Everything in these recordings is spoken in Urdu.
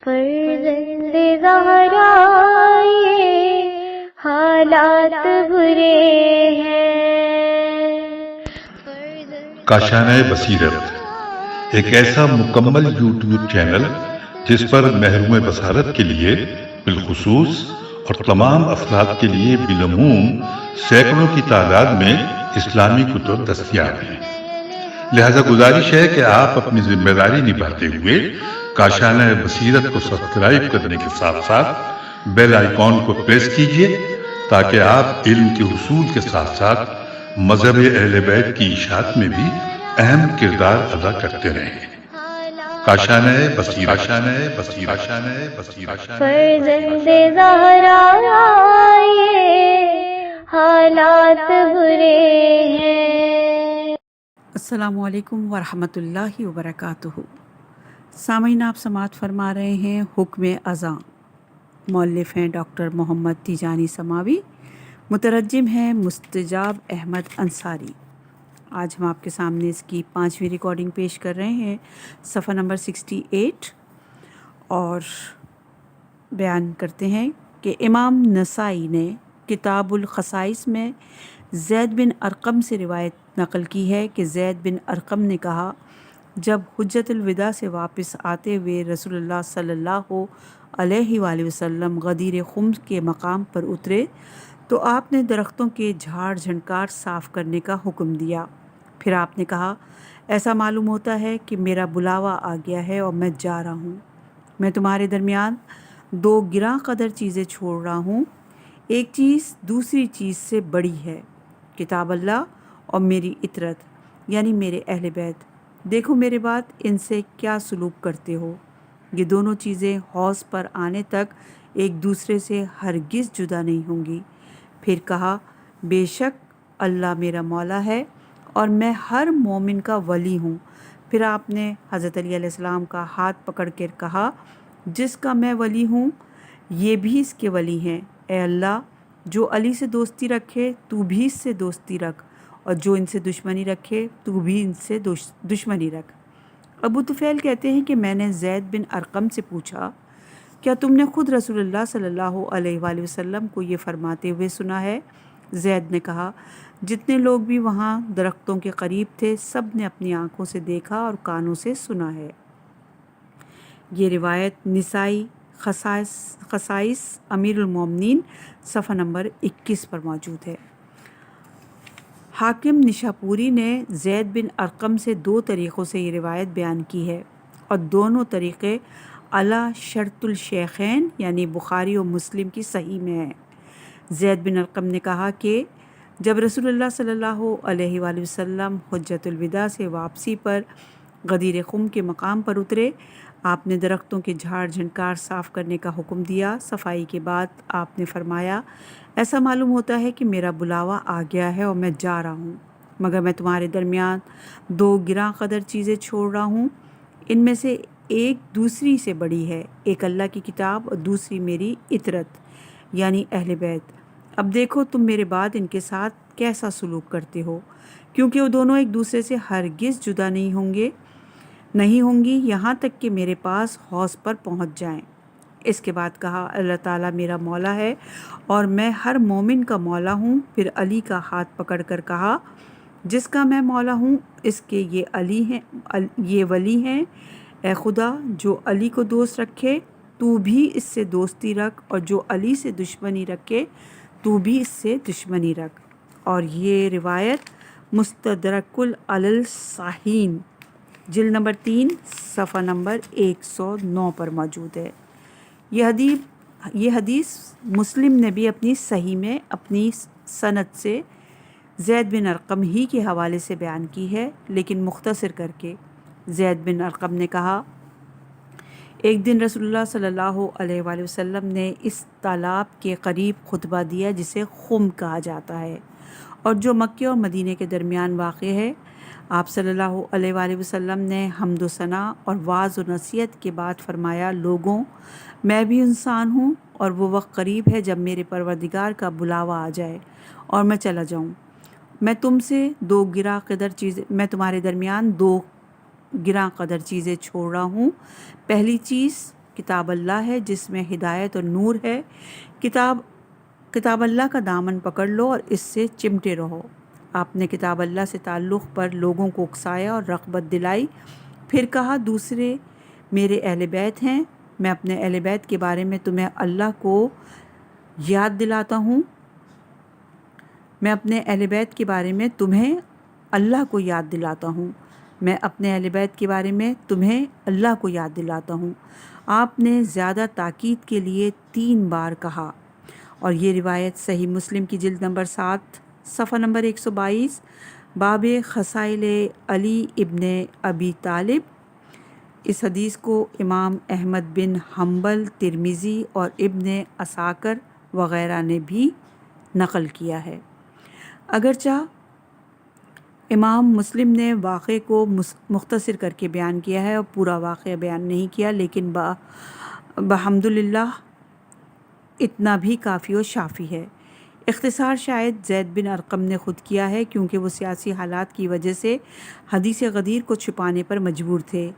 فرزند زہرا یہ حالات برے ہیں۔ کاشانۂ بصیرت ایک ایسا مکمل یوٹیوب چینل جس پر محروم بصارت کے لیے بالخصوص اور تمام افراد کے لیے بالعموم سینکڑوں کی تعداد میں اسلامی کتب دستیاب ہیں۔ لہذا گزارش ہے کہ آپ اپنی ذمہ داری نبھاتے ہوئے کاشانۂ بصیرت کو سبسکرائب کرنے کے ساتھ ساتھ بیل آئیکن کو پریس کیجیے تاکہ آپ علم کے حصول کے ساتھ ساتھ مذہب اہل بیت کی اشاعت میں بھی اہم کردار ادا کرتے رہیں۔ کاشانۂ بصیرت، کاشانۂ بصیرت، کاشانۂ بصیرت۔ فرزند زہرا یہ حالات برے ہیں۔ السلام علیکم ورحمۃ اللہ وبرکاتہ۔ سامعین، آپ سماعت فرما رہے ہیں حکم اذاں۔ مؤلف ہیں ڈاکٹر محمد تیجانی سماوی، مترجم ہیں مستجاب احمد انصاری۔ آج ہم آپ کے سامنے اس کی 5ویں ریکارڈنگ پیش کر رہے ہیں، صفحہ نمبر 68، اور بیان کرتے ہیں کہ امام نسائی نے کتاب الخصائص میں زید بن ارقم سے روایت نقل کی ہے کہ زید بن ارقم نے کہا، جب حجۃ الوداع سے واپس آتے ہوئے رسول اللہ صلی اللہ علیہ وآلہ وسلم غدیر خم کے مقام پر اترے تو آپ نے درختوں کے جھاڑ جھنکار صاف کرنے کا حکم دیا۔ پھر آپ نے کہا، ایسا معلوم ہوتا ہے کہ میرا بلاوا آ گیا ہے اور میں جا رہا ہوں۔ میں تمہارے درمیان 2 گراں قدر چیزیں چھوڑ رہا ہوں، ایک چیز دوسری چیز سے بڑی ہے، کتاب اللہ اور میری اطرت یعنی میرے اہل بیت۔ دیکھو میرے بعد ان سے کیا سلوک کرتے ہو۔ یہ دونوں چیزیں حوض پر آنے تک ایک دوسرے سے ہرگز جدا نہیں ہوں گی۔ پھر کہا، بے شک اللہ میرا مولا ہے اور میں ہر مومن کا ولی ہوں۔ پھر آپ نے حضرت علی علیہ السلام کا ہاتھ پکڑ کر کہا، جس کا میں ولی ہوں یہ بھی اس کے ولی ہیں۔ اے اللہ، جو علی سے دوستی رکھے تو بھی اس سے دوستی رکھ، اور جو ان سے دشمنی رکھے تو بھی ان سے دشمنی رکھ۔ ابو طفیل کہتے ہیں کہ میں نے زید بن ارقم سے پوچھا، کیا تم نے خود رسول اللہ صلی اللہ علیہ وآلہ وسلم کو یہ فرماتے ہوئے سنا ہے؟ زید نے کہا، جتنے لوگ بھی وہاں درختوں کے قریب تھے سب نے اپنی آنکھوں سے دیکھا اور کانوں سے سنا ہے۔ یہ روایت نسائی خصائص امیر المومنین صفحہ نمبر 21 پر موجود ہے۔ حاکم نشاپوری نے زید بن ارقم سے 2 طریقوں سے یہ روایت بیان کی ہے، اور دونوں طریقے علی شرط الشیخین یعنی بخاری و مسلم کی صحیح میں ہیں۔ زید بن ارقم نے کہا کہ جب رسول اللہ صلی اللہ علیہ وآلہ وسلم حجۃ الوداع سے واپسی پر غدیر خم کے مقام پر اترے، آپ نے درختوں کے جھاڑ جھنکار صاف کرنے کا حکم دیا۔ صفائی کے بعد آپ نے فرمایا، ایسا معلوم ہوتا ہے کہ میرا بلاوا آ گیا ہے اور میں جا رہا ہوں، مگر میں تمہارے درمیان 2 گراں قدر چیزیں چھوڑ رہا ہوں، ان میں سے ایک دوسری سے بڑی ہے، ایک اللہ کی کتاب اور دوسری میری اطرت یعنی اہل بیت۔ اب دیکھو تم میرے بعد ان کے ساتھ کیسا سلوک کرتے ہو، کیونکہ وہ دونوں ایک دوسرے سے ہرگز جدا نہیں ہوں گی یہاں تک کہ میرے پاس حوض پر پہنچ جائیں۔ اس کے بعد کہا، اللہ تعالیٰ میرا مولا ہے اور میں ہر مومن کا مولا ہوں۔ پھر علی کا ہاتھ پکڑ کر کہا، جس کا میں مولا ہوں اس کے یہ ولی ہیں۔ اے خدا، جو علی کو دوست رکھے تو بھی اس سے دوستی رکھ، اور جو علی سے دشمنی رکھے تو بھی اس سے دشمنی رکھ۔ اور یہ روایت مستدرک علی الصحیحین جلد نمبر 3 صفحہ نمبر 109 پر موجود ہے۔ یہ حدیث مسلم نے بھی اپنی صحیح میں اپنی سند سے زید بن ارقم ہی کے حوالے سے بیان کی ہے، لیکن مختصر کر کے۔ زید بن ارقم نے کہا، ایک دن رسول اللہ صلی اللہ علیہ وآلہ وسلم نے اس تالاب کے قریب خطبہ دیا جسے خم کہا جاتا ہے اور جو مکے اور مدینے کے درمیان واقع ہے۔ آپ صلی اللہ علیہ وآلہ وسلم نے حمد و ثنا اور وعظ و نصیحت کے بعد فرمایا، لوگوں، میں بھی انسان ہوں اور وہ وقت قریب ہے جب میرے پروردگار کا بلاوا آ جائے اور میں چلا جاؤں۔ میں تمہارے درمیان 2 گراں قدر چیزیں چھوڑ رہا ہوں، پہلی چیز کتاب اللہ ہے جس میں ہدایت اور نور ہے۔ کتاب اللہ کا دامن پکڑ لو اور اس سے چمٹے رہو۔ آپ نے کتاب اللہ سے تعلق پر لوگوں کو اکسایا اور رغبت دلائی۔ پھر کہا دوسرے میرے اہل بیت ہیں، میں اپنے اہل بیت کے بارے میں تمہیں اللہ کو یاد دلاتا ہوں۔ میں اپنے اہل بیت کے بارے میں تمہیں اللہ کو یاد دلاتا ہوں۔ میں اپنے اہل بیت کے بارے میں تمہیں اللہ کو یاد دلاتا ہوں۔ آپ نے زیادہ تاکید کے لیے 3 بار کہا، اور یہ روایت صحیح مسلم کی جلد نمبر 7 صفحہ نمبر 122 باب خصائل علی ابن ابی طالب۔ اس حدیث کو امام احمد بن حنبل، ترمذی اور ابن عساکر وغیرہ نے بھی نقل کیا ہے۔ اگرچہ امام مسلم نے واقعے کو مختصر کر کے بیان کیا ہے اور پورا واقعہ بیان نہیں کیا، لیکن بحمدللہ اتنا بھی کافی و شافی ہے۔ اختصار شاید زید بن ارقم نے خود کیا ہے، کیونکہ وہ سیاسی حالات کی وجہ سے حدیث غدیر کو چھپانے پر مجبور تھے۔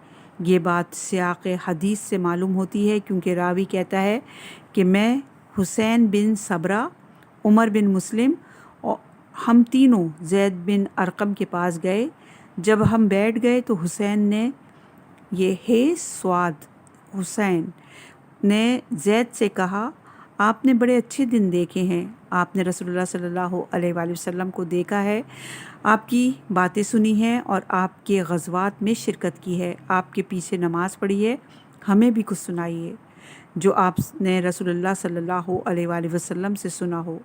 یہ بات سیاق حدیث سے معلوم ہوتی ہے، کیونکہ راوی کہتا ہے کہ میں، حسین بن صبرہ، عمر بن مسلم اور ہم تینوں زید بن ارقم کے پاس گئے۔ جب ہم بیٹھ گئے تو حسین نے حسین نے زید سے کہا، آپ نے بڑے اچھے دن دیکھے ہیں، آپ نے رسول اللہ صلی اللہ علیہ وآلہ وسلم کو دیکھا ہے، آپ کی باتیں سنی ہیں اور آپ کے غزوات میں شرکت کی ہے، آپ کے پیچھے نماز پڑھی ہے، ہمیں بھی کچھ سنائیے جو آپ نے رسول اللہ صلی اللہ علیہ وآلہ وسلم سے سنا ہو۔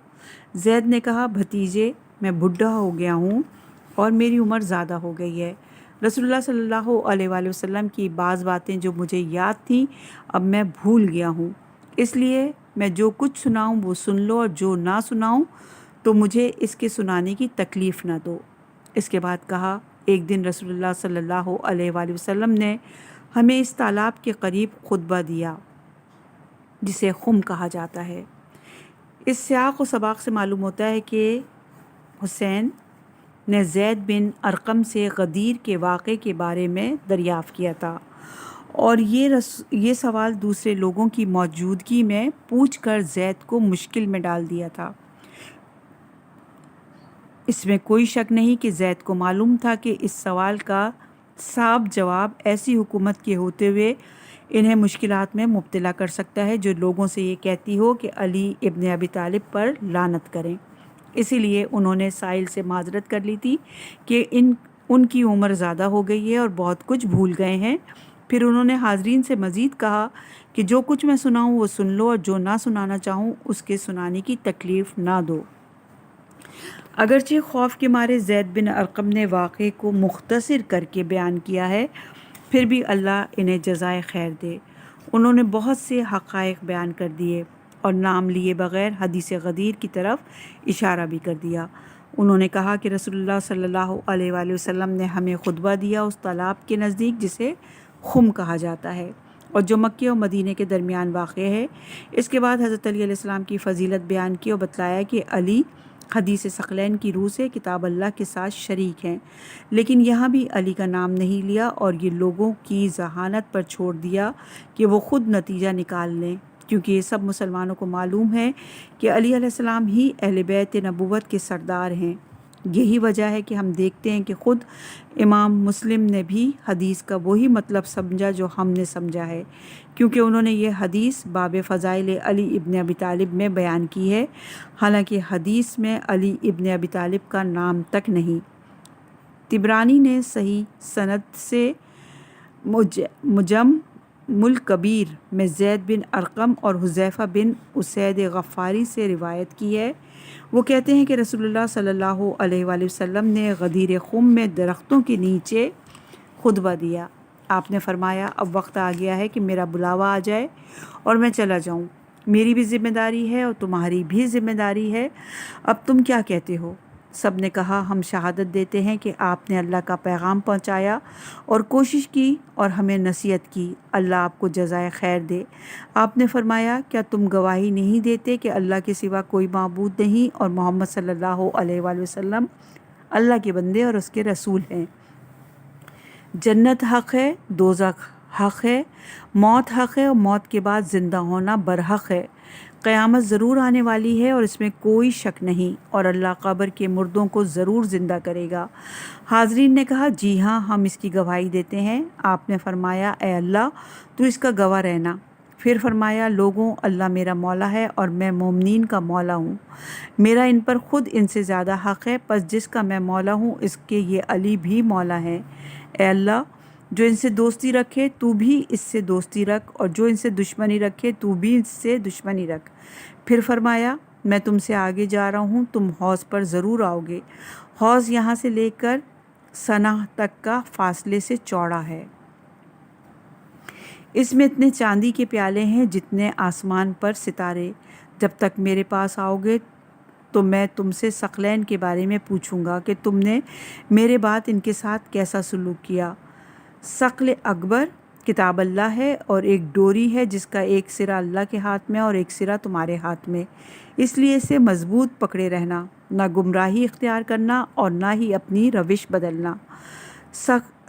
زید نے کہا، بھتیجے، میں بڈھا ہو گیا ہوں اور میری عمر زیادہ ہو گئی ہے۔ رسول اللہ صلی اللہ علیہ وآلہ وسلم کی بعض باتیں جو مجھے یاد تھیں اب میں بھول گیا ہوں، اس لیے میں جو کچھ سناؤں وہ سن لو، اور جو نہ سناؤں تو مجھے اس کے سنانے کی تکلیف نہ دو۔ اس کے بعد کہا، ایک دن رسول اللہ صلی اللہ علیہ وآلہ وسلم نے ہمیں اس تالاب کے قریب خطبہ دیا جسے خم کہا جاتا ہے۔ اس سیاق و سباق سے معلوم ہوتا ہے کہ حسین نے زید بن ارقم سے غدیر کے واقعے کے بارے میں دریافت کیا تھا، اور یہ سوال دوسرے لوگوں کی موجودگی میں پوچھ کر زید کو مشکل میں ڈال دیا تھا۔ اس میں کوئی شک نہیں کہ زید کو معلوم تھا کہ اس سوال کا صاف جواب ایسی حکومت کے ہوتے ہوئے انہیں مشکلات میں مبتلا کر سکتا ہے جو لوگوں سے یہ کہتی ہو کہ علی ابن ابی طالب پر لعنت کریں۔ اسی لیے انہوں نے سائل سے معذرت کر لی تھی کہ ان کی عمر زیادہ ہو گئی ہے اور بہت کچھ بھول گئے ہیں۔ پھر انہوں نے حاضرین سے مزید کہا کہ جو کچھ میں سناؤں وہ سن لو، اور جو نہ سنانا چاہوں اس کے سنانے کی تکلیف نہ دو۔ اگرچہ خوف کے مارے زید بن ارقم نے واقعے کو مختصر کر کے بیان کیا ہے، پھر بھی اللہ انہیں جزائے خیر دے۔ انہوں نے بہت سے حقائق بیان کر دیے اور نام لیے بغیر حدیث غدیر کی طرف اشارہ بھی کر دیا۔ انہوں نے کہا کہ رسول اللہ صلی اللہ علیہ وآلہ وسلم نے ہمیں خطبہ دیا اس تالاب کے نزدیک جسے خم کہا جاتا ہے، اور جو مکے اور مدینے کے درمیان واقع ہے۔ اس کے بعد حضرت علی علیہ السلام کی فضیلت بیان کی اور بتلایا کہ علی حدیث ثقلین کی روح سے کتاب اللہ کے ساتھ شریک ہیں، لیکن یہاں بھی علی کا نام نہیں لیا اور یہ لوگوں کی ذہانت پر چھوڑ دیا کہ وہ خود نتیجہ نکال لیں، کیونکہ یہ سب مسلمانوں کو معلوم ہے کہ علی علیہ السلام ہی اہل بیت نبوت کے سردار ہیں۔ یہی وجہ ہے کہ ہم دیکھتے ہیں کہ خود امام مسلم نے بھی حدیث کا وہی مطلب سمجھا جو ہم نے سمجھا ہے، کیونکہ انہوں نے یہ حدیث باب فضائل علی ابن ابی طالب میں بیان کی ہے، حالانکہ حدیث میں علی ابن ابی طالب کا نام تک نہیں۔ طبرانی نے صحیح سند سے مجم الکبیر میں زید بن ارقم اور حذیفہ بن اسید غفاری سے روایت کی ہے۔ وہ کہتے ہیں کہ رسول اللہ صلی اللہ علیہ وآلہ وسلم نے غدیر خم میں درختوں کے نیچے خطبہ دیا۔ آپ نے فرمایا، اب وقت آ گیا ہے کہ میرا بلاوا آ جائے اور میں چلا جاؤں، میری بھی ذمہ داری ہے اور تمہاری بھی ذمہ داری ہے، اب تم کیا کہتے ہو؟ سب نے کہا، ہم شہادت دیتے ہیں کہ آپ نے اللہ کا پیغام پہنچایا اور کوشش کی اور ہمیں نصیحت کی، اللہ آپ کو جزائے خیر دے۔ آپ نے فرمایا، کیا تم گواہی نہیں دیتے کہ اللہ کے سوا کوئی معبود نہیں اور محمد صلی اللہ علیہ وآلہ وسلم اللہ کے بندے اور اس کے رسول ہیں؟ جنت حق ہے، دوزخ حق ہے، موت حق ہے اور موت کے بعد زندہ ہونا برحق ہے۔ قیامت ضرور آنے والی ہے اور اس میں کوئی شک نہیں، اور اللہ قبر کے مردوں کو ضرور زندہ کرے گا۔ حاضرین نے کہا جی ہاں، ہم اس کی گواہی دیتے ہیں۔ آپ نے فرمایا اے اللہ تو اس کا گواہ رہنا۔ پھر فرمایا لوگوں، اللہ میرا مولا ہے اور میں مومنین کا مولا ہوں، میرا ان پر خود ان سے زیادہ حق ہے، پس جس کا میں مولا ہوں اس کے یہ علی بھی مولا ہے۔ اے اللہ جو ان سے دوستی رکھے تو بھی اس سے دوستی رکھ، اور جو ان سے دشمنی رکھے تو بھی اس سے دشمنی رکھ۔ پھر فرمایا میں تم سے آگے جا رہا ہوں، تم حوض پر ضرور آؤ گے۔ حوض یہاں سے لے کر سنہ تک کا فاصلے سے چوڑا ہے، اس میں اتنے چاندی کے پیالے ہیں جتنے آسمان پر ستارے۔ جب تک میرے پاس آؤ گے تو میں تم سے ثقلین کے بارے میں پوچھوں گا کہ تم نے میرے بعد ان کے ساتھ کیسا سلوک کیا۔ ثقل اکبر کتاب اللہ ہے اور ایک ڈوری ہے جس کا ایک سرا اللہ کے ہاتھ میں اور ایک سرا تمہارے ہاتھ میں، اس لیے اسے مضبوط پکڑے رہنا، نہ گمراہی اختیار کرنا اور نہ ہی اپنی روش بدلنا۔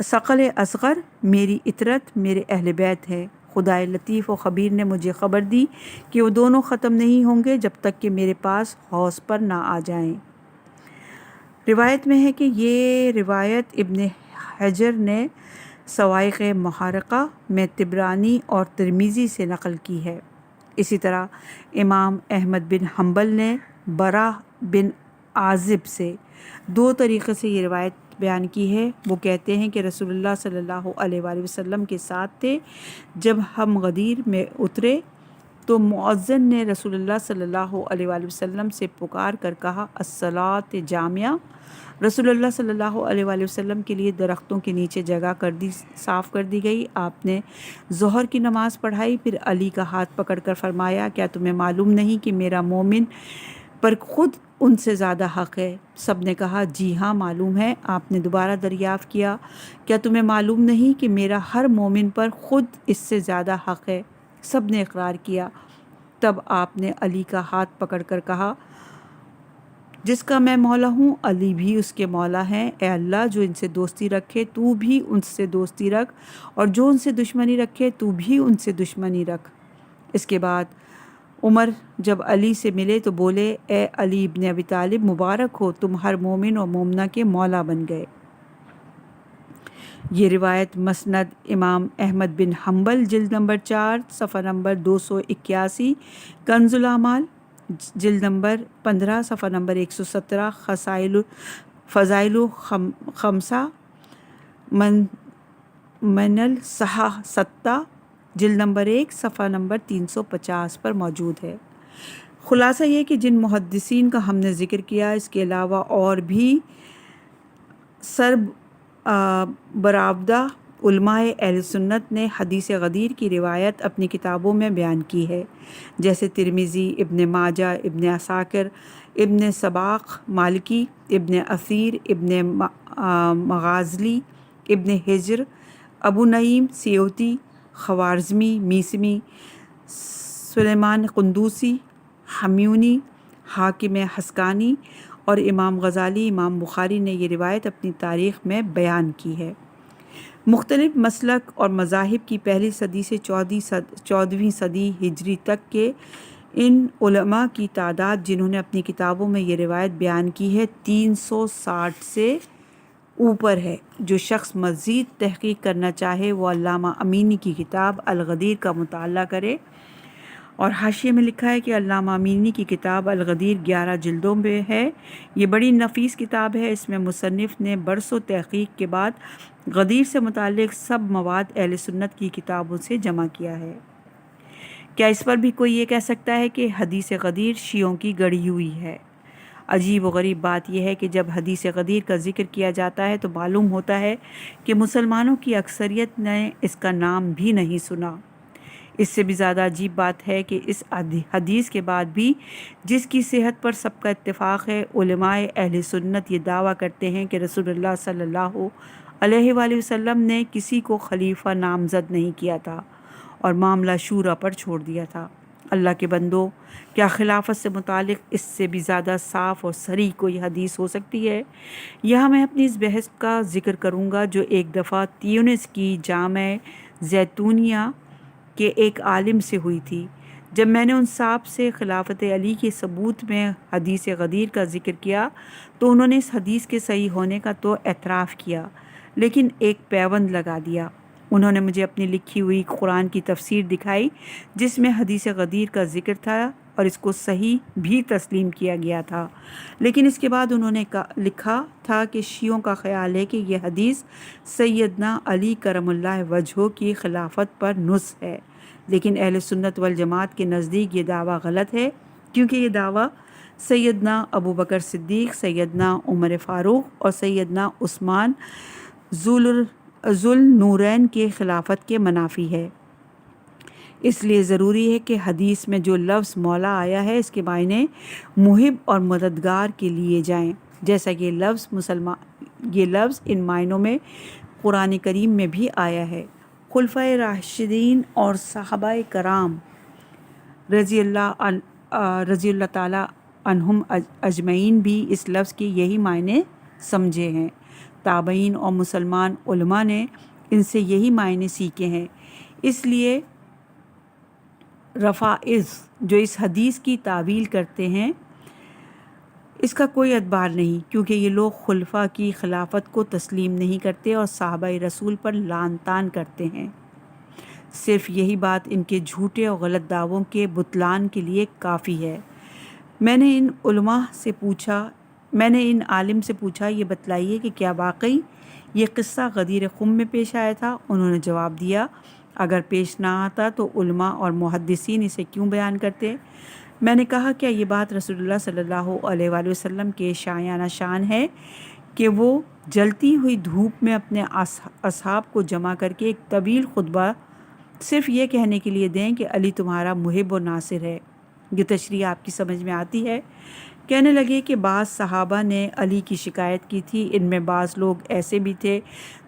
ثقل اصغر میری اطرت میرے اہل بیت ہے، خدائے لطیف و خبیر نے مجھے خبر دی کہ وہ دونوں ختم نہیں ہوں گے جب تک کہ میرے پاس حوض پر نہ آ جائیں۔ روایت میں ہے کہ یہ روایت ابن حجر نے صواعق محرقہ میں طبرانی اور ترمذی سے نقل کی ہے۔ اسی طرح امام احمد بن حنبل نے برا بن عازب سے دو طریقے سے یہ روایت بیان کی ہے۔ وہ کہتے ہیں کہ رسول اللہ صلی اللہ علیہ وآلہ وسلم کے ساتھ تھے، جب ہم غدیر میں اترے تو مؤذن نے رسول اللہ صلی اللہ علیہ وآلہ وسلم سے پکار کر کہا الصلاۃ جامعہ۔ رسول اللہ صلی اللہ علیہ وآلہ وسلم کے لیے درختوں کے نیچے جگہ صاف کر دی گئی۔ آپ نے ظہر کی نماز پڑھائی، پھر علی کا ہاتھ پکڑ کر فرمایا کیا تمہیں معلوم نہیں کہ میرا مومن پر خود ان سے زیادہ حق ہے؟ سب نے کہا جی ہاں معلوم ہے۔ آپ نے دوبارہ دریافت کیا کیا تمہیں معلوم نہیں کہ میرا ہر مومن پر خود اس سے زیادہ حق ہے؟ سب نے اقرار کیا۔ تب آپ نے علی کا ہاتھ پکڑ کر کہا جس کا میں مولا ہوں علی بھی اس کے مولا ہیں۔ اے اللہ جو ان سے دوستی رکھے تو بھی ان سے دوستی رکھ، اور جو ان سے دشمنی رکھے تو بھی ان سے دشمنی رکھ۔ اس کے بعد عمر جب علی سے ملے تو بولے اے علی ابن ابی طالب مبارک ہو، تم ہر مومن اور مومنہ کے مولا بن گئے۔ یہ روایت مسند امام احمد بن حنبل جلد نمبر 4 صفحہ نمبر 281، کنز الاعمال جلد نمبر 15 صفحہ نمبر 117، فضائل خمسہ من الصحاح 7 جلد نمبر 1 صفحہ نمبر 350 پر موجود ہے۔ خلاصہ یہ کہ جن محدثین کا ہم نے ذکر کیا، اس کے علاوہ اور بھی برآمدہ علماء اہل سنت نے حدیث غدیر کی روایت اپنی کتابوں میں بیان کی ہے، جیسے ترمذی، ابن ماجہ، ابن عساکر، ابن سباق مالکی، ابن اثیر، ابن مغازلی، ابن حجر، ابو نعیم سیوطی، خوارزمی، میسمی، سلیمان قندوسی، ہمیونی، حاکم حسکانی اور امام غزالی، امام بخاری نے یہ روایت اپنی تاریخ میں بیان کی ہے۔ مختلف مسلک اور مذاہب کی پہلی صدی سے 14ویں صدی ہجری تک کے ان علماء کی تعداد جنہوں نے اپنی کتابوں میں یہ روایت بیان کی ہے 360 سے اوپر ہے۔ جو شخص مزید تحقیق کرنا چاہے وہ علامہ امینی کی کتاب الغدیر کا مطالعہ کرے، اور حاشیے میں لکھا ہے کہ علامہ امینی کی کتاب الغدیر 11 جلدوں میں ہے۔ یہ بڑی نفیس کتاب ہے، اس میں مصنف نے برسوں تحقیق کے بعد غدیر سے متعلق سب مواد اہل سنت کی کتابوں سے جمع کیا ہے۔ کیا اس پر بھی کوئی یہ کہہ سکتا ہے کہ حدیث غدیر شیعوں کی گڑھی ہوئی ہے؟ عجیب و غریب بات یہ ہے کہ جب حدیث غدیر کا ذکر کیا جاتا ہے تو معلوم ہوتا ہے کہ مسلمانوں کی اکثریت نے اس کا نام بھی نہیں سنا۔ اس سے بھی زیادہ عجیب بات ہے کہ اس حدیث کے بعد بھی جس کی صحت پر سب کا اتفاق ہے، علماء اہل سنت یہ دعویٰ کرتے ہیں کہ رسول اللہ صلی اللہ علیہ وآلہ وسلم نے کسی کو خلیفہ نامزد نہیں کیا تھا اور معاملہ شورا پر چھوڑ دیا تھا۔ اللہ کے بندو، کیا خلافت سے متعلق اس سے بھی زیادہ صاف اور صریح کوئی حدیث ہو سکتی ہے؟ یہاں میں اپنی اس بحث کا ذکر کروں گا جو ایک دفعہ تیونس کی جامع زیتونیہ کے ایک عالم سے ہوئی تھی۔ جب میں نے ان صاحب سے خلافت علی کے ثبوت میں حدیث غدیر کا ذکر کیا تو انہوں نے اس حدیث کے صحیح ہونے کا تو اعتراف کیا، لیکن ایک پیوند لگا دیا۔ انہوں نے مجھے اپنی لکھی ہوئی قرآن کی تفسیر دکھائی جس میں حدیث غدیر کا ذکر تھا اور اس کو صحیح بھی تسلیم کیا گیا تھا، لیکن اس کے بعد انہوں نے لکھا تھا کہ شیعوں کا خیال ہے کہ یہ حدیث سیدنا علی کرم اللہ وجہہ کی خلافت پر نص ہے، لیکن اہل سنت والجماعت کے نزدیک یہ دعویٰ غلط ہے، کیونکہ یہ دعویٰ سیدنا ابو بکر صدیق، سیدنا عمر فاروق اور سیدنا عثمان ذوالنورین کے خلافت کے منافی ہے۔ اس لیے ضروری ہے کہ حدیث میں جو لفظ مولا آیا ہے اس کے معنی محب اور مددگار کے لیے جائیں، جیسا کہ یہ لفظ ان معنوں میں قرآن کریم میں بھی آیا ہے۔ خلفائے راشدین اور صحابہ کرام رضی اللہ تعالی عنہم اجمعین بھی اس لفظ کے یہی معنی سمجھے ہیں۔ تابعین اور مسلمان علماء نے ان سے یہی معنی سیکھے ہیں۔ اس لیے رفائض جو اس حدیث کی تعویل کرتے ہیں اس کا کوئی اعتبار نہیں، کیونکہ یہ لوگ خلفاء کی خلافت کو تسلیم نہیں کرتے اور صحابہ رسول پر لعن طعن کرتے ہیں۔ صرف یہی بات ان کے جھوٹے اور غلط دعووں کے بطلان کے لیے کافی ہے۔ میں نے ان عالم سے پوچھا، یہ بتلائیے کہ کیا واقعی یہ قصہ غدیر خم میں پیش آیا تھا؟ انہوں نے جواب دیا، اگر پیش نہ آتا تو علماء اور محدثین اسے کیوں بیان کرتے؟ میں نے کہا، کیا یہ بات رسول اللہ صلی اللہ علیہ وآلہ وسلم کے شایانہ شان ہے کہ وہ جلتی ہوئی دھوپ میں اپنے اصحاب کو جمع کر کے ایک طویل خطبہ صرف یہ کہنے کے لیے دیں کہ علی تمہارا محب و ناصر ہے؟ یہ تشریح آپ کی سمجھ میں آتی ہے؟ کہنے لگے کہ بعض صحابہ نے علی کی شکایت کی تھی، ان میں بعض لوگ ایسے بھی تھے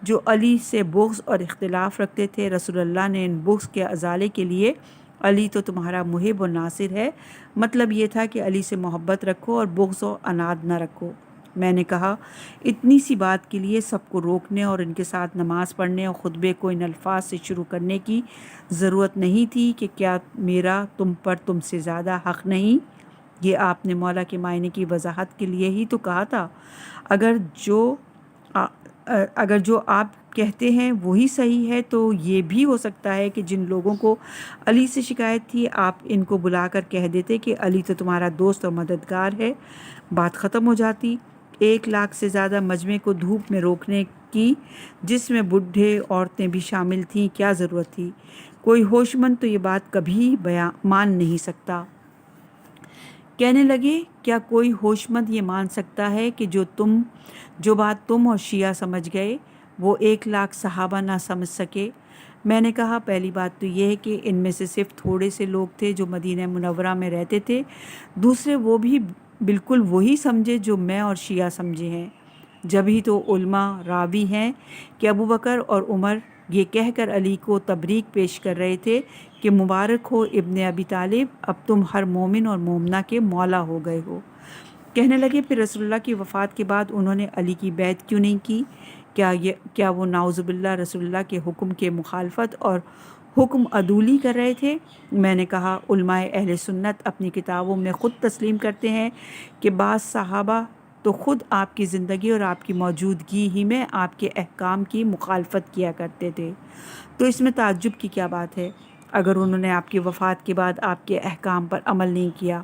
جو علی سے بغض اور اختلاف رکھتے تھے۔ رسول اللہ نے ان بغض کے ازالے کے لیے علی تو تمہارا محب و ناصر ہے، مطلب یہ تھا کہ علی سے محبت رکھو اور بغض و عناد نہ رکھو۔ میں نے کہا، اتنی سی بات کے لیے سب کو روکنے اور ان کے ساتھ نماز پڑھنے اور خطبے کو ان الفاظ سے شروع کرنے کی ضرورت نہیں تھی کہ کیا میرا تم پر تم سے زیادہ حق نہیں؟ یہ آپ نے مولا کے معنی کی وضاحت کے لیے ہی تو کہا تھا۔ اگر جو آپ کہتے ہیں وہی صحیح ہے تو یہ بھی ہو سکتا ہے کہ جن لوگوں کو علی سے شکایت تھی آپ ان کو بلا کر کہہ دیتے کہ علی تو تمہارا دوست اور مددگار ہے، بات ختم ہو جاتی۔ 1,00,000 سے زیادہ مجمع کو دھوپ میں روکنے کی، جس میں بڈھے عورتیں بھی شامل تھیں، کیا ضرورت تھی؟ کوئی ہوش مند تو یہ بات کبھی مان نہیں سکتا۔ کہنے لگے، کیا کوئی ہوش مند یہ مان سکتا ہے کہ جو بات تم اور شیعہ سمجھ گئے وہ 1,00,000 صحابہ نہ سمجھ سکے؟ میں نے کہا، پہلی بات تو یہ ہے کہ ان میں سے صرف تھوڑے سے لوگ تھے جو مدینہ منورہ میں رہتے تھے، دوسرے وہ بھی بالکل وہی سمجھے جو میں اور شیعہ سمجھے ہیں۔ جب ہی تو علماء راوی ہیں کہ ابو بکر اور عمر یہ کہہ کر علی کو تبریک پیش کر رہے تھے کہ مبارک ہو ابن ابی طالب، اب تم ہر مومن اور مومنہ کے مولا ہو گئے ہو۔ کہنے لگے، پھر رسول اللہ کی وفات کے بعد انہوں نے علی کی بیعت کیوں نہیں کی؟ کیا وہ نعوذ باللہ رسول اللہ کے حکم کے مخالفت اور حکم عدولی کر رہے تھے؟ میں نے کہا، علماء اہل سنت اپنی کتابوں میں خود تسلیم کرتے ہیں کہ بعض صحابہ تو خود آپ کی زندگی اور آپ کی موجودگی ہی میں آپ کے احکام کی مخالفت کیا کرتے تھے، تو اس میں تعجب کی کیا بات ہے اگر انہوں نے آپ کی وفات کے بعد آپ کے احکام پر عمل نہیں کیا؟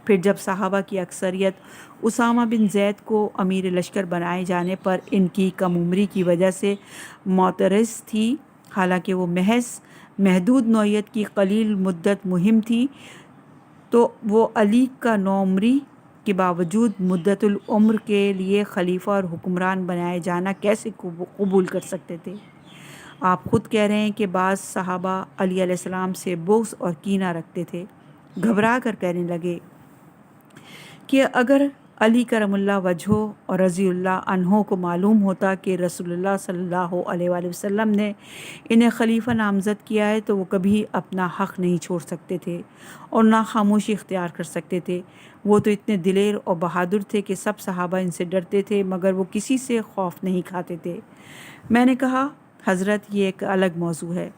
پھر جب صحابہ کی اکثریت اسامہ بن زید کو امیر لشکر بنائے جانے پر ان کی کم عمری کی وجہ سے معترض تھی، حالانکہ وہ محدود نوعیت کی قلیل مدت مہم تھی، تو وہ علی کا نوعمری کے باوجود مدت العمر کے لیے خلیفہ اور حکمران بنائے جانا کیسے قبول کر سکتے تھے؟ آپ خود کہہ رہے ہیں کہ بعض صحابہ علی علیہ السلام سے بغض اور کینہ رکھتے تھے۔ گھبرا کر کہنے لگے کہ اگر علی کرم اللہ وجہہ اور رضی اللہ عنہ کو معلوم ہوتا کہ رسول اللہ صلی اللہ علیہ وآلہ وسلم نے انہیں خلیفہ نامزد کیا ہے تو وہ کبھی اپنا حق نہیں چھوڑ سکتے تھے اور نہ خاموشی اختیار کر سکتے تھے۔ وہ تو اتنے دلیر اور بہادر تھے کہ سب صحابہ ان سے ڈرتے تھے، مگر وہ کسی سے خوف نہیں کھاتے تھے۔ میں نے کہا، حضرت یہ ایک الگ موضوع ہے،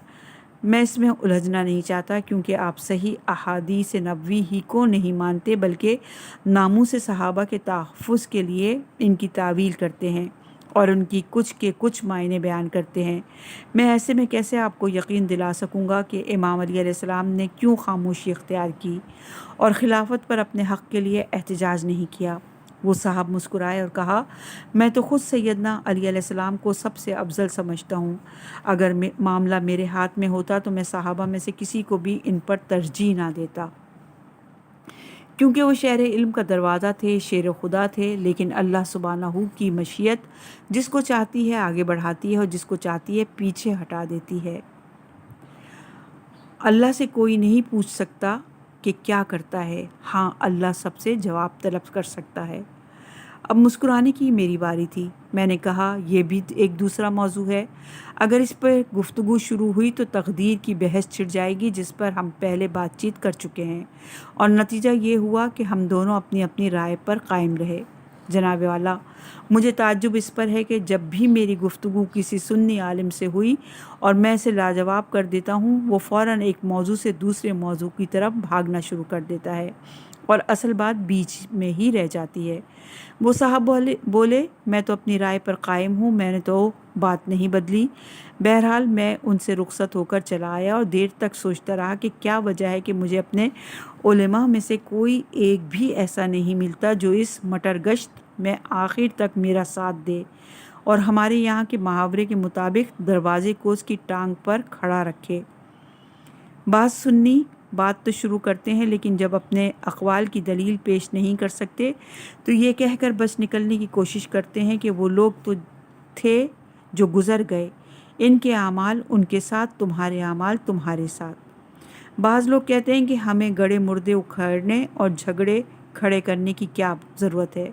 میں اس میں الجھنا نہیں چاہتا کیونکہ آپ صحیح احادیث نبوی ہی کو نہیں مانتے بلکہ ناموس صحابہ کے تحفظ کے لیے ان کی تعویل کرتے ہیں اور ان کی کچھ معنی بیان کرتے ہیں۔ میں ایسے میں کیسے آپ کو یقین دلا سکوں گا کہ امام علی علیہ السلام نے کیوں خاموشی اختیار کی اور خلافت پر اپنے حق کے لیے احتجاج نہیں کیا؟ وہ صاحب مسکرائے اور کہا، میں تو خود سیدنا علی علیہ السلام کو سب سے افضل سمجھتا ہوں۔ اگر معاملہ میرے ہاتھ میں ہوتا تو میں صحابہ میں سے کسی کو بھی ان پر ترجیح نہ دیتا، کیونکہ وہ شہر علم کا دروازہ تھے، شیر خدا تھے۔ لیکن اللہ سبحانہ کی مشیت جس کو چاہتی ہے آگے بڑھاتی ہے اور جس کو چاہتی ہے پیچھے ہٹا دیتی ہے۔ اللہ سے کوئی نہیں پوچھ سکتا کہ کیا کرتا ہے، ہاں اللہ سب سے جواب طلب کر سکتا ہے۔ اب مسکرانے کی میری باری تھی۔ میں نے کہا، یہ بھی ایک دوسرا موضوع ہے۔ اگر اس پر گفتگو شروع ہوئی تو تقدیر کی بحث چھڑ جائے گی جس پر ہم پہلے بات چیت کر چکے ہیں، اور نتیجہ یہ ہوا کہ ہم دونوں اپنی اپنی رائے پر قائم رہے۔ جناب والا، مجھے تعجب اس پر ہے کہ جب بھی میری گفتگو کسی سنی عالم سے ہوئی اور میں اسے لاجواب کر دیتا ہوں، وہ فوراً ایک موضوع سے دوسرے موضوع کی طرف بھاگنا شروع کر دیتا ہے اور اصل بات بیچ میں ہی رہ جاتی ہے۔ وہ صاحب بولے، میں تو اپنی رائے پر قائم ہوں، میں نے تو بات نہیں بدلی۔ بہرحال میں ان سے رخصت ہو کر چلا آیا اور دیر تک سوچتا رہا کہ کیا وجہ ہے کہ مجھے اپنے علماء میں سے کوئی ایک بھی ایسا نہیں ملتا جو اس مٹر گشت میں آخر تک میرا ساتھ دے اور ہمارے یہاں کے محاورے کے مطابق دروازے کو اس کی ٹانگ پر کھڑا رکھے۔ بعض سنی بات تو شروع کرتے ہیں لیکن جب اپنے اقوال کی دلیل پیش نہیں کر سکتے تو یہ کہہ کر بس نکلنے کی کوشش کرتے ہیں کہ وہ لوگ تو تھے جو گزر گئے، ان کے اعمال ان کے ساتھ، تمہارے اعمال تمہارے ساتھ۔ بعض لوگ کہتے ہیں کہ ہمیں گڑے مردے اکھاڑنے اور جھگڑے کھڑے کرنے کی کیا ضرورت ہے۔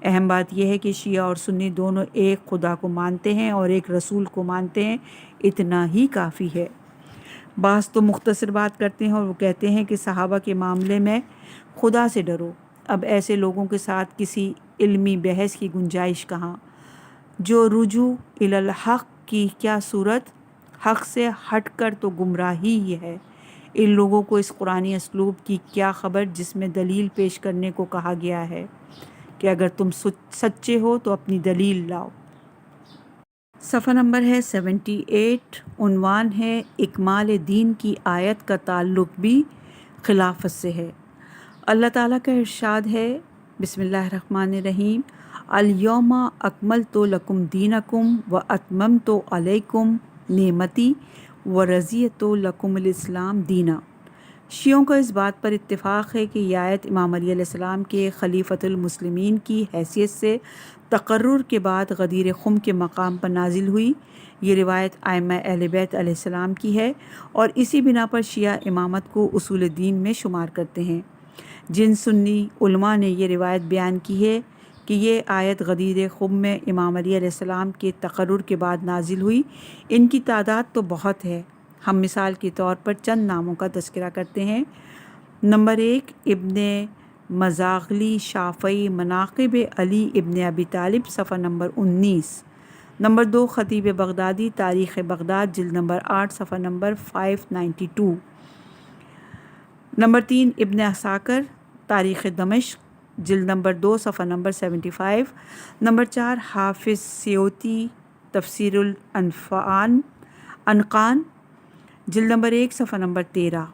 اہم بات یہ ہے کہ شیعہ اور سنی دونوں ایک خدا کو مانتے ہیں اور ایک رسول کو مانتے ہیں، اتنا ہی کافی ہے۔ بعض تو مختصر بات کرتے ہیں اور وہ کہتے ہیں کہ صحابہ کے معاملے میں خدا سے ڈرو۔ اب ایسے لوگوں کے ساتھ کسی علمی بحث کی گنجائش کہاں؟ جو رجوع الی الحق کی کیا صورت؟ حق سے ہٹ کر تو گمراہی ہی ہے۔ ان لوگوں کو اس قرآنی اسلوب کی کیا خبر جس میں دلیل پیش کرنے کو کہا گیا ہے کہ اگر تم سچے ہو تو اپنی دلیل لاؤ۔ صفحہ نمبر ہے 78۔ عنوان ہے اکمال دین کی آیت کا تعلق بھی خلافت سے ہے۔ اللہ تعالیٰ کا ارشاد ہے، بسم اللہ الرحمن الرحیم، الیوم اکملت لکم دینکم واتممت علیکم نعمتی ورضیت لکم الاسلام دینا۔ شیعوں کا اس بات پر اتفاق ہے کہ یہ آیت امام علی علیہ السلام کے خلیفۃ المسلمین کی حیثیت سے تقرر کے بعد غدیر خم کے مقام پر نازل ہوئی۔ یہ روایت ائمہ اہل بیت علیہ السلام کی ہے اور اسی بنا پر شیعہ امامت کو اصول دین میں شمار کرتے ہیں۔ جن سنی علماء نے یہ روایت بیان کی ہے کہ یہ آیت غدیر خم میں امام علی علیہ السلام کے تقرر کے بعد نازل ہوئی، ان کی تعداد تو بہت ہے۔ ہم مثال کے طور پر چند ناموں کا تذکرہ کرتے ہیں۔ نمبر 1، ابن مزاغلی شافعی مناقب علی ابن ابی طالب، صفحہ نمبر 19۔ نمبر 2، خطیب بغدادی تاریخ بغداد، جلد نمبر 8، صفحہ نمبر 592۔ نمبر 3، ابن عساکر تاریخ دمشق، جلد نمبر 2، صفحہ نمبر 75۔ نمبر 4، حافظ سیوطی تفسیر الانقان، جلد نمبر 1، صفحہ نمبر 13۔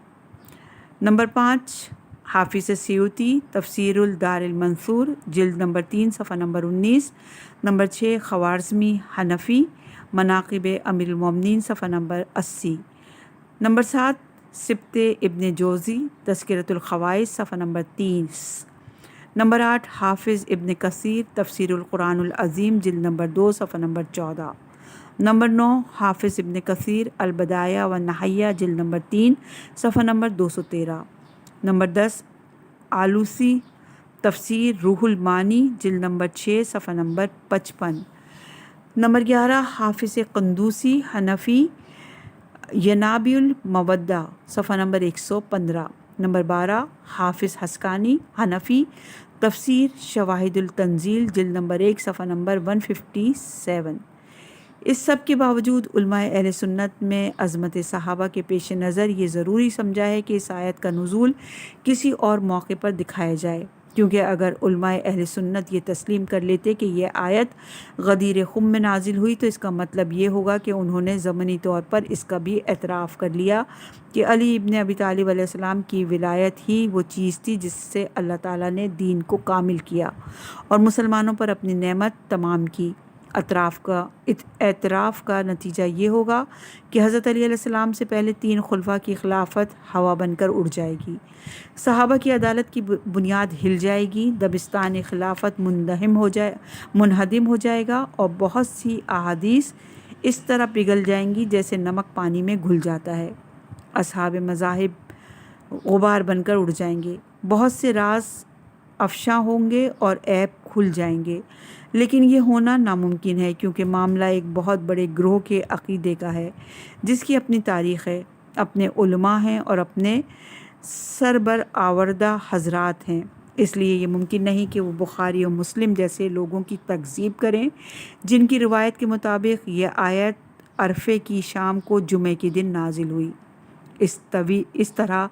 نمبر 5، حافظ سیوطی تفسیر الدار المنثور، جلد نمبر 3، صفحہ نمبر 19۔ نمبر 6، خوارزمی حنفی مناقب امیر المومنین، صفحہ نمبر 80۔ نمبر 7، سبت ابن جوزی تذکرۃ الخواص، صفحہ نمبر 30۔ نمبر 8، حافظ ابن کثیر تفسیر القرآن العظیم، جلد نمبر 2، صفحہ نمبر 14۔ نمبر 9، حافظ ابن کثیر البدایہ والنہایہ، جلد نمبر 3، صفحہ نمبر 213۔ نمبر 10، آلوسی تفسیر روح المعانی، جلد نمبر 6، صفحہ نمبر 55۔ نمبر 11، حافظ قندوسی حنفی ینابع المودہ، صفحہ نمبر 115۔ نمبر 12، حافظ حسکانی حنفی تفسیر شواہد التنزیل، جلد نمبر 1، صفحہ نمبر 157۔ اس سب کے باوجود علماء اہل سنت میں عظمت صحابہ کے پیش نظر یہ ضروری سمجھا ہے کہ اس آیت کا نزول کسی اور موقع پر دکھایا جائے، کیونکہ اگر علماء اہل سنت یہ تسلیم کر لیتے کہ یہ آیت غدیر خم میں نازل ہوئی تو اس کا مطلب یہ ہوگا کہ انہوں نے ضمنی طور پر اس کا بھی اعتراف کر لیا کہ علی ابن ابی طالب علیہ السلام کی ولایت ہی وہ چیز تھی جس سے اللہ تعالیٰ نے دین کو کامل کیا اور مسلمانوں پر اپنی نعمت تمام کی۔ اعتراف کا نتیجہ یہ ہوگا کہ حضرت علی علیہ السلام سے پہلے 3 خلفاء کی خلافت ہوا بن کر اڑ جائے گی، صحابہ کی عدالت کی بنیاد ہل جائے گی، دبستان خلافت منہدم ہو جائے گا اور بہت سی احادیث اس طرح پگھل جائیں گی جیسے نمک پانی میں گھل جاتا ہے، اصحاب مذاہب غبار بن کر اڑ جائیں گے، بہت سے راز افشاں ہوں گے اور عیب کھل جائیں گے، لیکن یہ ہونا ناممکن ہے کیونکہ معاملہ ایک بہت بڑے گروہ کے عقیدے کا ہے جس کی اپنی تاریخ ہے، اپنے علماء ہیں اور اپنے سربرآوردہ حضرات ہیں، اس لیے یہ ممکن نہیں کہ وہ بخاری اور مسلم جیسے لوگوں کی تکذیب کریں جن کی روایت کے مطابق یہ آیت عرفے کی شام کو جمعے کے دن نازل ہوئی۔ اس طرح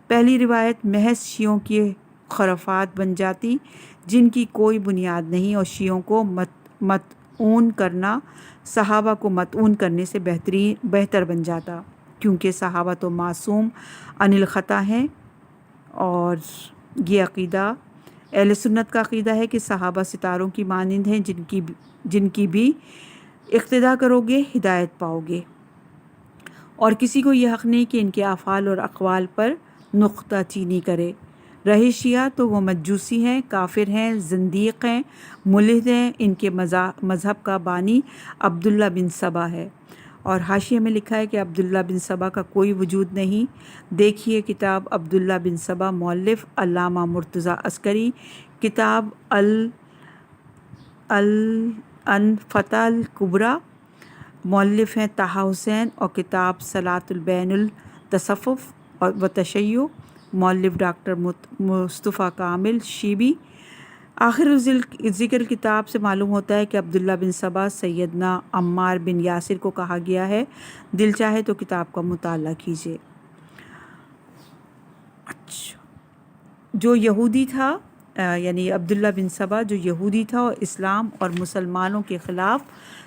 پہلی روایت محض شیعوں کی خرافات بن جاتی جن کی کوئی بنیاد نہیں، اور شیعوں کو مطعون کرنا صحابہ کو مطعون کرنے سے بہتر بن جاتا، کیونکہ صحابہ تو معصوم عن الخطا ہیں، اور یہ عقیدہ اہل سنت کا عقیدہ ہے کہ صحابہ ستاروں کی مانند ہیں جن کی بھی اقتداء کرو گے ہدایت پاؤ گے، اور کسی کو یہ حق نہیں کہ ان کے افعال اور اقوال پر نقطہ چینی کرے۔ رہے شیعہ تو وہ مجوسی ہیں، کافر ہیں، زندیق ہیں، ملحد ہیں، ان کے مذہب کا بانی عبداللہ بن سبا ہے، اور حاشیے میں لکھا ہے کہ عبداللہ بن سبا کا کوئی وجود نہیں، دیکھیے کتاب عبداللہ بن سبا، مؤلف علامہ مرتضیٰ عسکری، کتاب الفتح الکبریٰ، مؤلف ہیں طٰہٰ حسین، اور کتاب صلاۃ البین التصوف و تشیع، مؤلف ڈاکٹر مصطفیٰ کامل شیبی۔ آخر ذکر کتاب سے معلوم ہوتا ہے کہ عبداللہ بن سبا سیدنا عمار بن یاسر کو کہا گیا ہے، دل چاہے تو کتاب کا مطالعہ کیجیے۔ جو یہودی تھا، یعنی عبداللہ بن سبا جو یہودی تھا اور اسلام اور مسلمانوں کے خلاف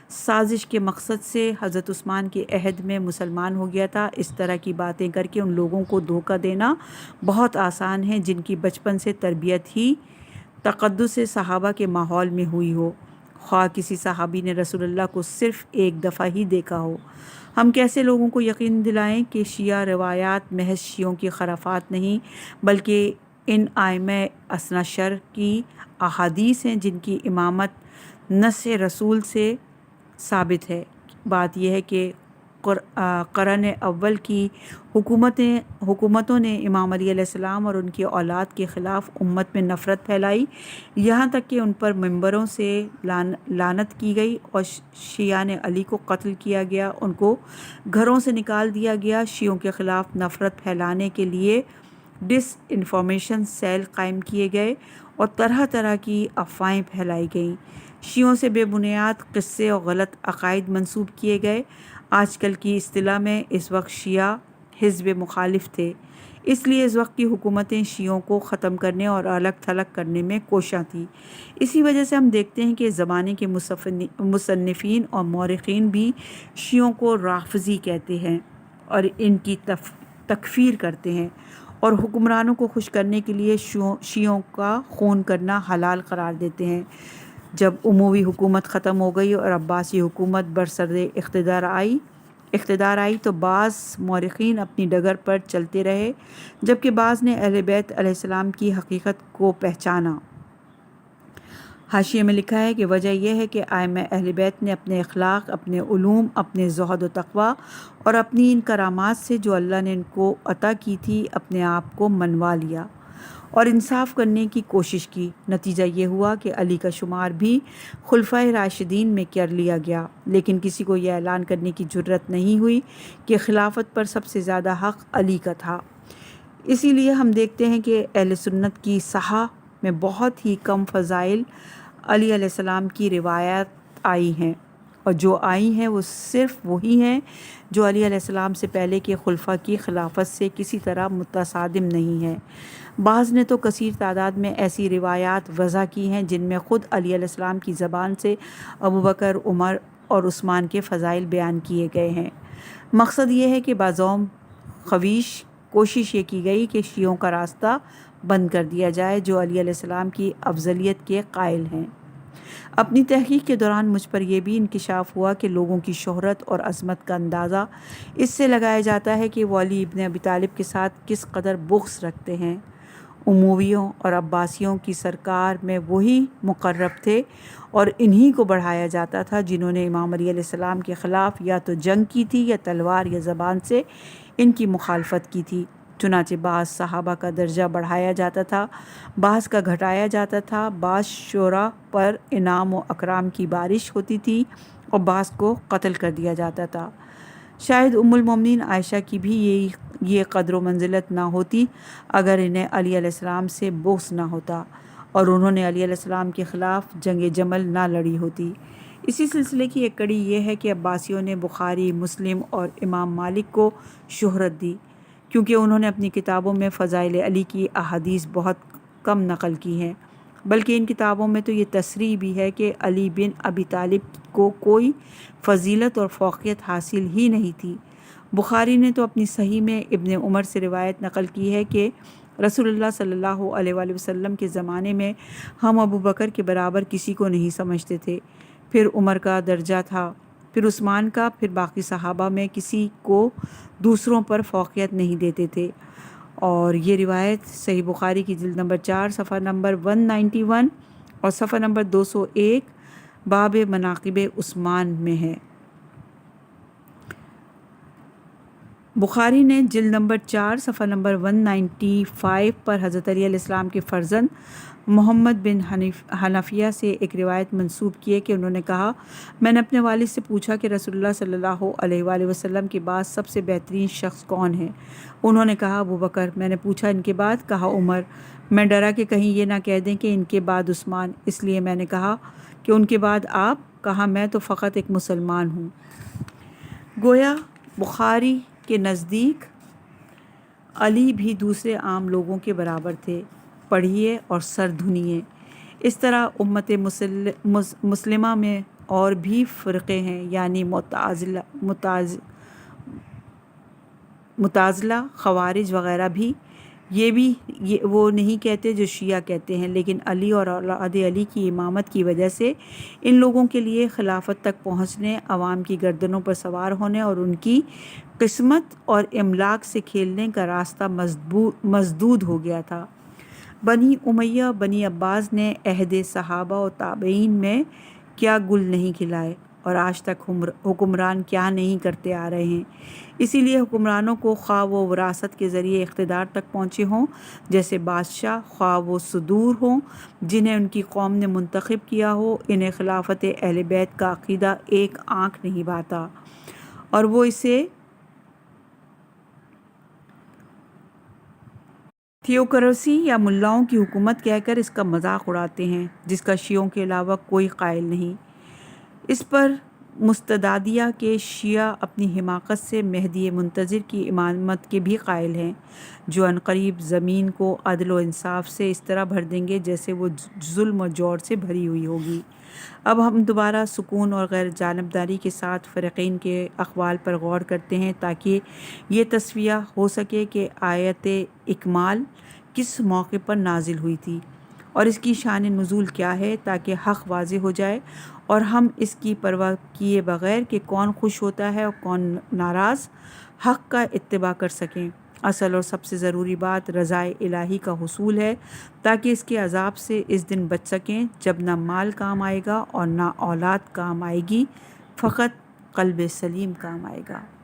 سازش کے مقصد سے حضرت عثمان کے عہد میں مسلمان ہو گیا تھا، اس طرح کی باتیں کر کے ان لوگوں کو دھوکہ دینا بہت آسان ہے جن کی بچپن سے تربیت ہی تقدس صحابہ کے ماحول میں ہوئی ہو، خواہ کسی صحابی نے رسول اللہ کو صرف ایک دفعہ ہی دیکھا ہو۔ ہم کیسے لوگوں کو یقین دلائیں کہ شیعہ روایات محض شیعوں کی خرافات نہیں بلکہ ان ائمہ اثنا شر کی احادیث ہیں جن کی امامت نص رسول سے ثابت ہے۔ بات یہ ہے کہ قرن اول کی حکومتوں نے امام علی علیہ السلام اور ان کی اولاد کے خلاف امت میں نفرت پھیلائی، یہاں تک کہ ان پر ممبروں سے لعنت کی گئی اور شیعہ نے علی کو قتل کیا گیا، ان کو گھروں سے نکال دیا گیا۔ شیعوں کے خلاف نفرت پھیلانے کے لیے ڈس انفارمیشن سیل قائم کیے گئے اور طرح طرح کی افواہیں پھیلائی گئیں، شیعوں سے بے بنیاد قصے اور غلط عقائد منسوب کیے گئے۔ آج کل کی اصطلاح میں اس وقت شیعہ حزب مخالف تھے، اس لیے اس وقت کی حکومتیں شیعوں کو ختم کرنے اور الگ تھلگ کرنے میں کوشاں تھیں۔ اسی وجہ سے ہم دیکھتے ہیں کہ زمانے کے مصنفین اور مورخین بھی شیعوں کو رافضی کہتے ہیں اور ان کی تکفیر کرتے ہیں، اور حکمرانوں کو خوش کرنے کے لیے شیعوں کا خون کرنا حلال قرار دیتے ہیں۔ جب اموی حکومت ختم ہو گئی اور عباسی حکومت برسر اقتدار آئی تو بعض مورخین اپنی ڈگر پر چلتے رہے جبکہ بعض نے اہل بیت علیہ السلام کی حقیقت کو پہچانا۔ حاشیے میں لکھا ہے کہ وجہ یہ ہے کہ ائمہ اہل بیت نے اپنے اخلاق، اپنے علوم، اپنے زہد و تقویٰ اور اپنی ان کرامات سے جو اللہ نے ان کو عطا کی تھی اپنے آپ کو منوا لیا اور انصاف کرنے کی کوشش کی۔ نتیجہ یہ ہوا کہ علی کا شمار بھی خلفائے راشدین میں کر لیا گیا، لیکن کسی کو یہ اعلان کرنے کی جرت نہیں ہوئی کہ خلافت پر سب سے زیادہ حق علی کا تھا۔ اسی لیے ہم دیکھتے ہیں کہ اہل سنت کی صحاح میں بہت ہی کم فضائل علی علیہ السلام کی روایات آئی ہیں، اور جو آئی ہیں وہ صرف وہی ہیں جو علی علیہ السلام سے پہلے کے خلفاء کی خلافت سے کسی طرح متصادم نہیں ہیں۔ بعض نے تو کثیر تعداد میں ایسی روایات وضع کی ہیں جن میں خود علی علیہ السلام کی زبان سے ابوبکر، عمر اور عثمان کے فضائل بیان کیے گئے ہیں۔ مقصد یہ ہے کہ بعضوم خویش کوشش یہ کی گئی کہ شیعوں کا راستہ بند کر دیا جائے جو علی علیہ السلام کی افضلیت کے قائل ہیں۔ اپنی تحقیق کے دوران مجھ پر یہ بھی انکشاف ہوا کہ لوگوں کی شہرت اور عظمت کا اندازہ اس سے لگایا جاتا ہے کہ وہ علی ابن ابی طالب کے ساتھ کس قدر بغض رکھتے ہیں۔ امویوں اور عباسیوں کی سرکار میں وہی مقرب تھے اور انہی کو بڑھایا جاتا تھا جنہوں نے امام علی علیہ السلام کے خلاف یا تو جنگ کی تھی یا تلوار یا زبان سے ان کی مخالفت کی تھی۔ چنانچہ بعض صحابہ کا درجہ بڑھایا جاتا تھا، بعض کا گھٹایا جاتا تھا، بعض شعراء پر انعام و اکرام کی بارش ہوتی تھی اور بعض کو قتل کر دیا جاتا تھا۔ شاید ام المومنین عائشہ کی بھی یہ قدر و منزلت نہ ہوتی اگر انہیں علی علیہ السلام سے بغض نہ ہوتا اور انہوں نے علی علیہ السلام کے خلاف جنگ جمل نہ لڑی ہوتی۔ اسی سلسلے کی ایک کڑی یہ ہے کہ عباسیوں نے بخاری، مسلم اور امام مالک کو شہرت دی کیونکہ انہوں نے اپنی کتابوں میں فضائل علی کی احادیث بہت کم نقل کی ہیں، بلکہ ان کتابوں میں تو یہ تصریح بھی ہے کہ علی بن ابی طالب کو کوئی فضیلت اور فوقیت حاصل ہی نہیں تھی۔ بخاری نے تو اپنی صحیح میں ابن عمر سے روایت نقل کی ہے کہ رسول اللہ صلی اللہ علیہ وآلہ وسلم کے زمانے میں ہم ابوبکر کے برابر کسی کو نہیں سمجھتے تھے، پھر عمر کا درجہ تھا، پھر عثمان کا، پھر باقی صحابہ میں کسی کو دوسروں پر فوقیت نہیں دیتے تھے۔ اور یہ روایت صحیح بخاری کی جلد نمبر 4 صفحہ نمبر 191 اور صفحہ نمبر 201 باب مناقب عثمان میں ہے۔ بخاری نے جلد نمبر 4 صفحہ نمبر 195 پر حضرت علی علیہ السلام کے فرزند محمد بن حنفیہ سے ایک روایت منسوب کی ہے کہ انہوں نے کہا، میں نے اپنے والد سے پوچھا کہ رسول اللہ صلی اللہ علیہ وآلہ وسلم کے بعد سب سے بہترین شخص کون ہے؟ انہوں نے کہا ابوبکر۔ میں نے پوچھا ان کے بعد؟ کہا عمر۔ میں ڈرا کہ کہیں یہ نہ کہہ دیں کہ ان کے بعد عثمان، اس لیے میں نے کہا کہ ان کے بعد آپ؟ کہا میں تو فقط ایک مسلمان ہوں۔ گویا بخاری کے نزدیک علی بھی دوسرے عام لوگوں کے برابر تھے، پڑھیے اور سر دھنیے۔ اس طرح امت مسلمہ میں اور بھی فرقے ہیں، یعنی معتزلہ، خوارج وغیرہ بھی۔ یہ وہ نہیں کہتے جو شیعہ کہتے ہیں، لیکن علی اور اولاد علی کی امامت کی وجہ سے ان لوگوں کے لیے خلافت تک پہنچنے، عوام کی گردنوں پر سوار ہونے اور ان کی قسمت اور املاک سے کھیلنے کا راستہ مسدود ہو گیا تھا۔ بنی امیہ، بنی عباس نے عہد صحابہ و تابعین میں کیا گل نہیں کھلائے اور آج تک حکمران کیا نہیں کرتے آ رہے ہیں۔ اسی لیے حکمرانوں کو خواہ وہ وراثت کے ذریعے اقتدار تک پہنچے ہوں جیسے بادشاہ، خواہ وہ صدور ہوں جنہیں ان کی قوم نے منتخب کیا ہو، انہیں خلافت اہل بیت کا عقیدہ ایک آنکھ نہیں بھاتا اور وہ اسے تھیوکریسی یا ملاؤں کی حکومت کہہ کر اس کا مذاق اڑاتے ہیں جس کا شیعوں کے علاوہ کوئی قائل نہیں۔ اس پر مستدادیہ کے شیعہ اپنی حماقت سے مہدی منتظر کی امامت کے بھی قائل ہیں، جو عنقریب زمین کو عدل و انصاف سے اس طرح بھر دیں گے جیسے وہ ظلم و جور سے بھری ہوئی ہوگی۔ اب ہم دوبارہ سکون اور غیر جانبداری کے ساتھ فریقین کے اقوال پر غور کرتے ہیں تاکہ یہ تصفیہ ہو سکے کہ آیت اکمال کس موقع پر نازل ہوئی تھی اور اس کی شان نزول کیا ہے، تاکہ حق واضح ہو جائے اور ہم اس کی پرواہ کیے بغیر کہ کون خوش ہوتا ہے اور کون ناراض، حق کا اتباع کر سکیں۔ اصل اور سب سے ضروری بات رضا الہی کا حصول ہے تاکہ اس کے عذاب سے اس دن بچ سکیں جب نہ مال کام آئے گا اور نہ اولاد کام آئے گی، فقط قلب سلیم کام آئے گا۔